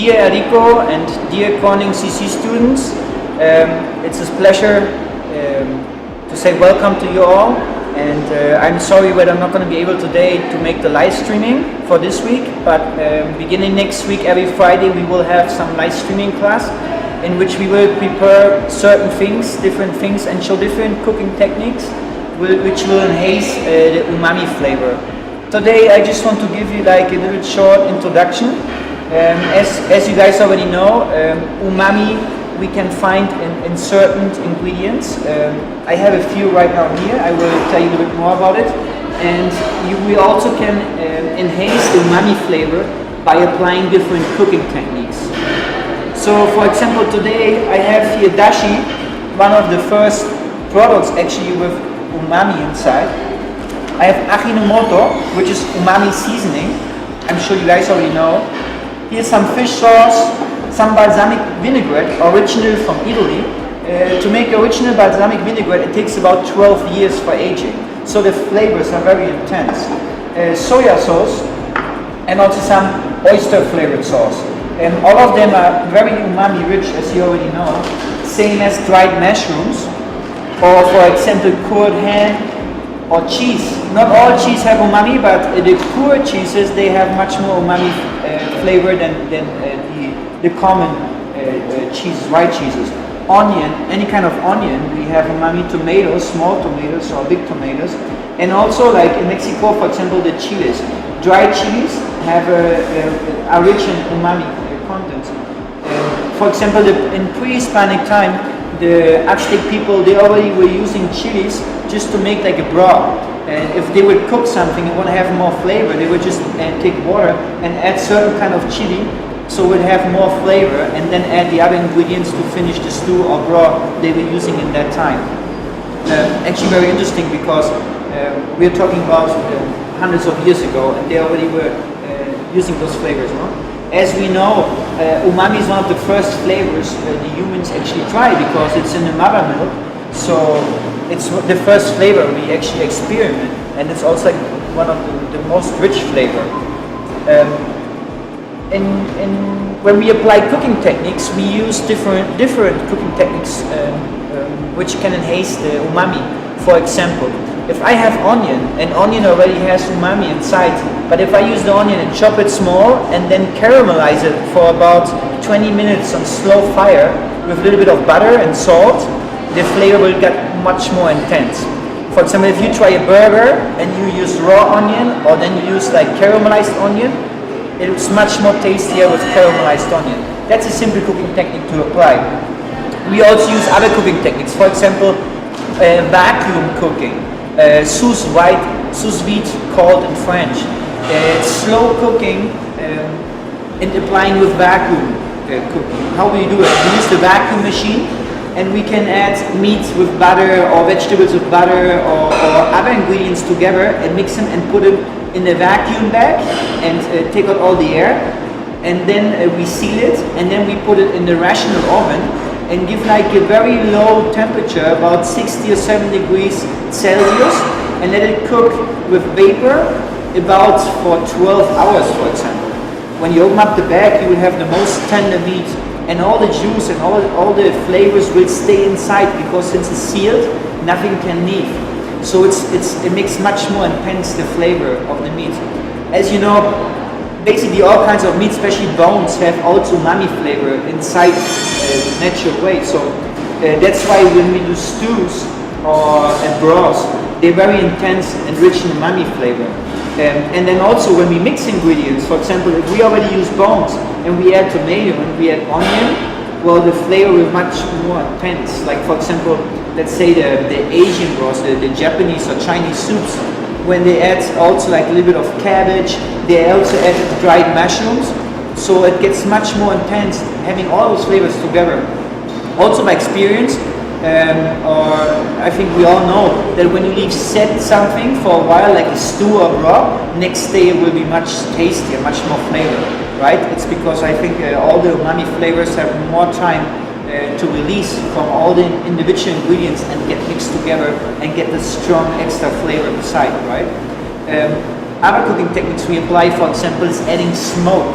Dear Enrico and dear Corning CC students, it's a pleasure to say welcome to you all, and I'm sorry that I'm not going to be able today to make the live streaming for this week, but beginning next week, every Friday, we will have some live streaming class in which we will prepare certain things, different things, and show different cooking techniques which will enhance the umami flavor. Today I just want to give you like a little short introduction. As you guys already know, umami we can find in certain ingredients. I have a few right now here. I will tell you a little bit more about it. And we also can enhance the umami flavor by applying different cooking techniques. So for example, today I have here dashi, one of the first products actually with umami inside. I have Ajinomoto, which is umami seasoning. I'm sure you guys already know. Here's some fish sauce, some balsamic vinaigrette, original from Italy. To make original balsamic vinaigrette, it takes about 12 years for aging. So the flavors are very intense. Soya sauce, and also some oyster flavored sauce. And all of them are very umami rich, as you already know. Same as dried mushrooms, or for example, cured ham or cheese. Not all cheese have umami, but the cured cheeses, they have much more umami flavor than the common cheeses, white cheeses. Onion, any kind of onion, we have umami. Tomatoes, small tomatoes or big tomatoes. And also like in Mexico, for example, the chiles. Dried chilies are rich in umami content. For example, in pre-Hispanic time, the Aztec people, they already were using chilies just to make like a broth. And if they would cook something and want to have more flavor, they would just take water and add certain kind of chili so it would have more flavor, and then add the other ingredients to finish the stew or broth they were using in that time. Actually very interesting because we're talking about hundreds of years ago, and they already were using those flavors. No? As we know, umami is one of the first flavors the humans actually try because it's in the mother milk. So it's the first flavor we actually experiment, and it's also like one of the most rich flavor. When we apply cooking techniques, we use different cooking techniques which can enhance the umami. For example, if I have onion, and onion already has umami inside, but if I use the onion and chop it small and then caramelize it for about 20 minutes on slow fire with a little bit of butter and salt, the flavor will get much more intense. For example, if you try a burger and you use raw onion or then you use like caramelized onion, it's much more tastier with caramelized onion. That's a simple cooking technique to apply. We also use other cooking techniques. For example, vacuum cooking. Sous vide called in French. It's slow cooking and applying with vacuum cooking. How do you do it? We use the vacuum machine, and we can add meat with butter or vegetables with butter or other ingredients together and mix them and put them in a vacuum bag and take out all the air. And then we seal it, and then we put it in the rational oven and give like a very low temperature, about 60 or 70 degrees Celsius, and let it cook with vapor about for 12 hours, for example. When you open up the bag, you will have the most tender meat, and all the juice and all the flavors will stay inside, because since it's sealed, nothing can leave. So it makes much more intense the flavor of the meat. As you know, basically all kinds of meat, especially bones, have also umami flavor inside the natural way. So that's why when we do stews or broths, they're very intense and rich in umami flavor. And then also when we mix ingredients, for example, if we already use bones and we add tomato and we add onion, well, the flavor will be much more intense. Like for example, let's say the Asian broths, the Japanese or Chinese soups, when they add also like a little bit of cabbage, they also add dried mushrooms, so it gets much more intense, having all those flavors together. Also by experience, or I think we all know that when you leave set something for a while, like a stew or broth, next day it will be much tastier, much more flavor, right? It's because I think all the umami flavors have more time to release from all the individual ingredients and get mixed together and get the strong extra flavor inside, right? Other cooking techniques we apply, for example, is adding smoke.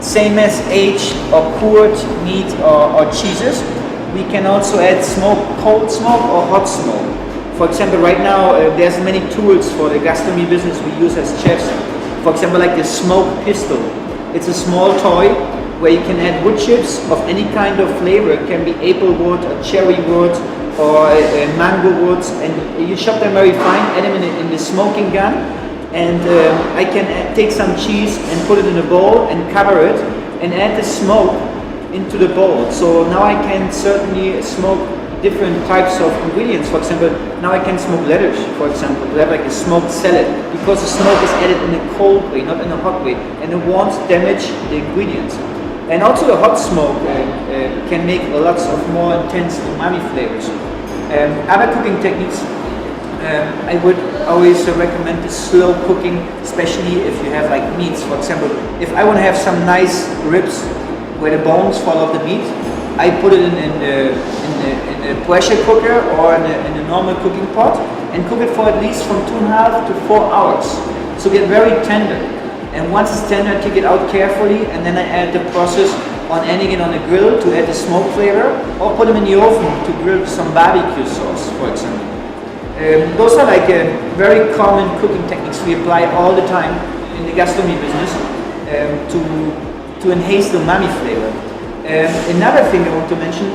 same as aged or cured meat or cheeses. We can also add smoke, cold smoke or hot smoke. For example, right now there's many tools for the gastronomy business we use as chefs. For example, like the smoke pistol. It's a small toy where you can add wood chips of any kind of flavor. It can be apple wood or cherry wood or mango woods, and you chop them very fine, add them in the smoking gun, and I can take some cheese and put it in a bowl and cover it and add the smoke into the bowl. So now I can certainly smoke different types of ingredients. For example, now I can smoke lettuce, for example, to have like a smoked salad, because the smoke is added in a cold way, not in a hot way, and it won't damage the ingredients. And also the hot smoke can make lots of more intense umami flavors. Other cooking techniques, I would always recommend the slow cooking, especially if you have like meats. For example, if I want to have some nice ribs where the bones fall off the meat, I put it in a pressure cooker or in a normal cooking pot and cook it for at least from 2.5 to 4 hours. So get very tender. And once it's tender, I take it out carefully, and then I add the process on adding it on the grill to add the smoke flavor, or put them in the oven to grill some barbecue sauce, for example. Those are like very common cooking techniques we apply all the time in the gastronomy business to enhance the umami flavor. Another thing I want to mention,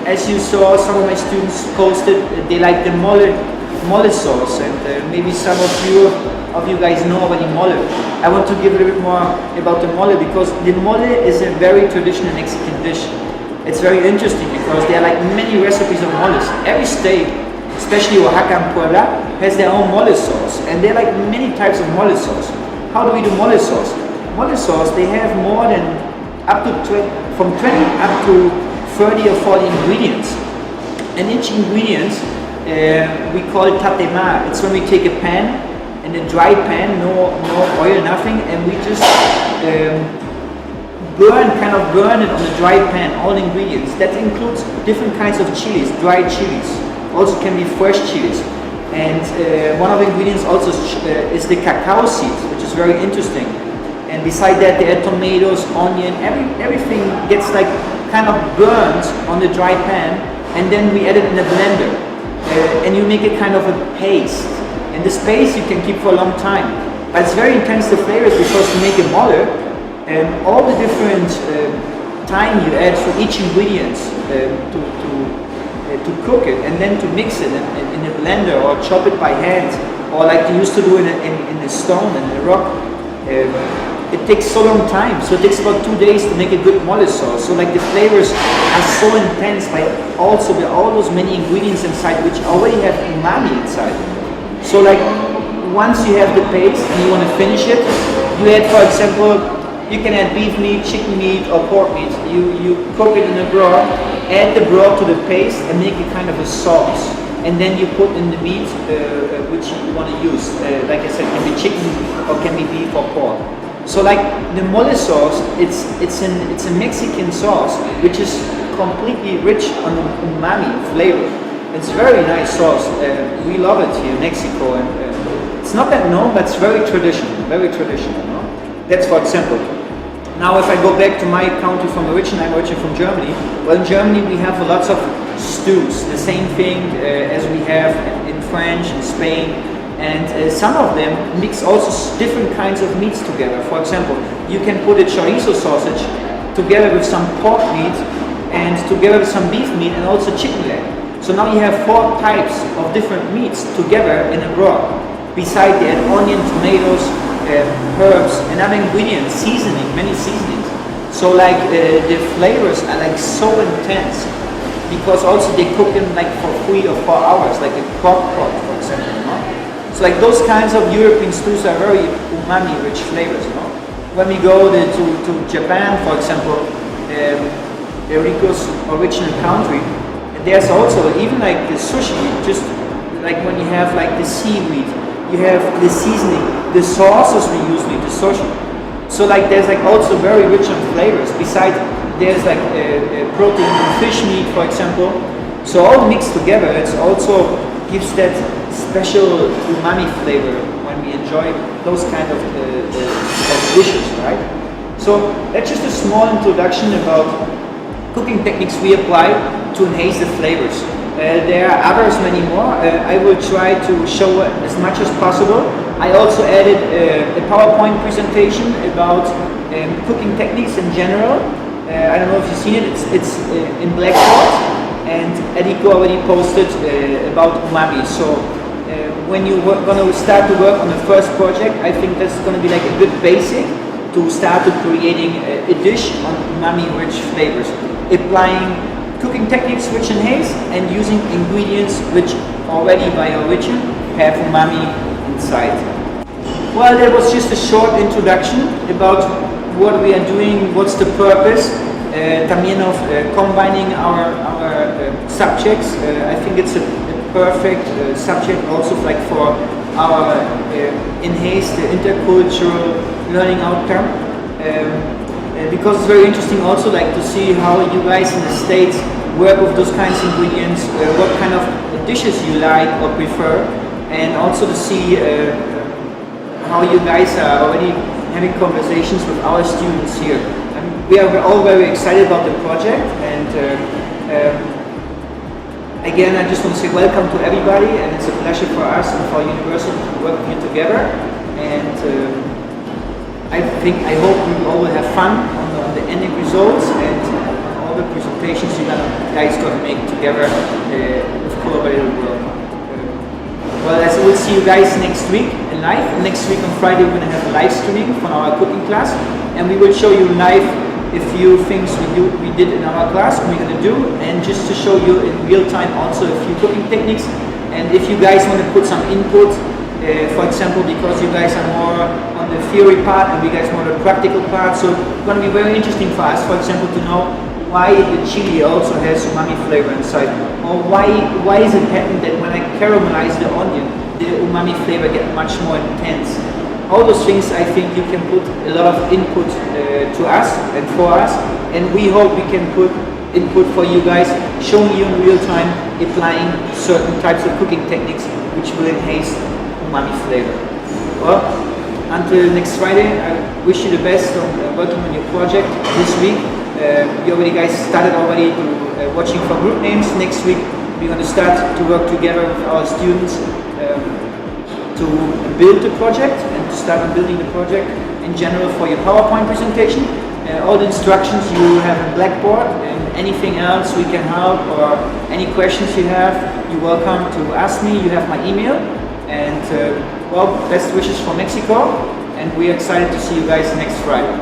as you saw, some of my students posted they like the mole sauce, and maybe some of you guys know about the mole. I want to give a little bit more about the mole, because the mole is a very traditional Mexican dish. It's very interesting because there are like many recipes of moles. Every state, especially Oaxaca and Puebla, has their own mole sauce, and there are like many types of mole sauce. How do we do mole sauce? Mole sauce, they have more than from 20 up to 30 or 40 ingredients, and each ingredient we call it tatema. It's when we take a pan, in a dry pan, no oil, nothing, and we just burn it on a dry pan, all ingredients. That includes different kinds of chilies, dried chilies, also can be fresh chilies. And one of the ingredients also is the cacao seeds, which is very interesting. And beside that, they add tomatoes, onion, everything gets like kind of burnt on the dry pan, and then we add it in a blender, and you make it kind of a paste. And this paste you can keep for a long time, but it's very intense, the flavors, because to make a mole, all the different time you add for each ingredient to cook it, and then to mix it in a blender or chop it by hand, or like they used to do in a stone, in a rock. It takes so long time, so it takes about 2 days to make a good mole sauce. So like the flavors are so intense by also with all those many ingredients inside, which already have umami inside. So like once you have the paste and you want to finish it, you add, for example, you can add beef meat, chicken meat, or pork meat. You cook it in a broth, add the broth to the paste, and make it kind of a sauce. And then you put in the meat which you want to use. Like I said, can be chicken or can be beef or pork. So like the mole sauce, it's a Mexican sauce which is completely rich on umami flavor. It's very nice sauce. We love it here in Mexico, and it's not that known, but it's very traditional. Very traditional. No? That's for example. Now, if I go back to my country from origin, I'm originally from Germany. Well, in Germany we have lots of stews, the same thing as we have in French and Spain, and some of them mix also different kinds of meats together. For example, you can put a chorizo sausage together with some pork meat and together with some beef meat and also chicken leg. So now you have 4 types of different meats together in a broth. Besides, they add onion, tomatoes, herbs, and other ingredients, seasoning, many seasonings. So like the flavors are like so intense, because also they cook them like for 3 or 4 hours, like a crock pot, for example. You know? So like those kinds of European stews are very umami-rich flavors. You know? When we go to Japan, for example, Eriko's original country, there's also even like the sushi, just like when you have like the seaweed, you have the seasoning, the sauces we use with the sushi. So like there's like also very rich on flavors. Besides, there's like protein in fish meat, for example. So all mixed together, it also gives that special umami flavor when we enjoy those kind of dishes, right? So that's just a small introduction about cooking techniques we apply to enhance the flavors. There are others, many more. I will try to show as much as possible. I also added a PowerPoint presentation about cooking techniques in general. I don't know if you've seen it, it's in Blackboard, and Ediko already posted about umami. So when you're going to start to work on the first project, I think that's going to be like a good basic to start to creating a dish on umami-rich flavors. Applying cooking techniques which enhance and using ingredients which already by origin have umami inside. Well, that was just a short introduction about what we are doing, what's the purpose, también of combining our subjects. I think it's a perfect subject also like for our enhanced intercultural learning outcome. Because it's very interesting also like to see how you guys in the States work with those kinds of ingredients, what kind of dishes you like or prefer, and also to see how you guys are already having conversations with our students here. We are all very excited about the project, and again I just want to say welcome to everybody, and it's a pleasure for us and for our university to work here together. And I hope we all will have fun on the ending results and all the presentations you guys got to make together with collaborative work. Well, as we'll see you guys next week in live. Next week on Friday we're going to have a live streaming from our cooking class, and we will show you live a few things we did in our class and we're going to do, and just to show you in real time also a few cooking techniques. And if you guys want to put some input, for example, because you guys are more on the theory part and we guys more the practical part, so it's going to be very interesting for us, for example, to know why the chili also has umami flavor inside, or why is it happened that when I caramelize the onion, the umami flavor get much more intense. All those things I think you can put a lot of input to us and for us, and we hope we can put input for you guys, showing you in real time applying certain types of cooking techniques which will enhance umami flavor. Well, until next Friday, I wish you the best on working on your project this week. You already guys started already to watching for group names. Next week we're going to start to work together with our students to build the project and to start on building the project in general for your PowerPoint presentation. All the instructions you have in Blackboard, and anything else we can help or any questions you have, you're welcome to ask me. You have my email. And well, best wishes for Mexico, and we're excited to see you guys next Friday.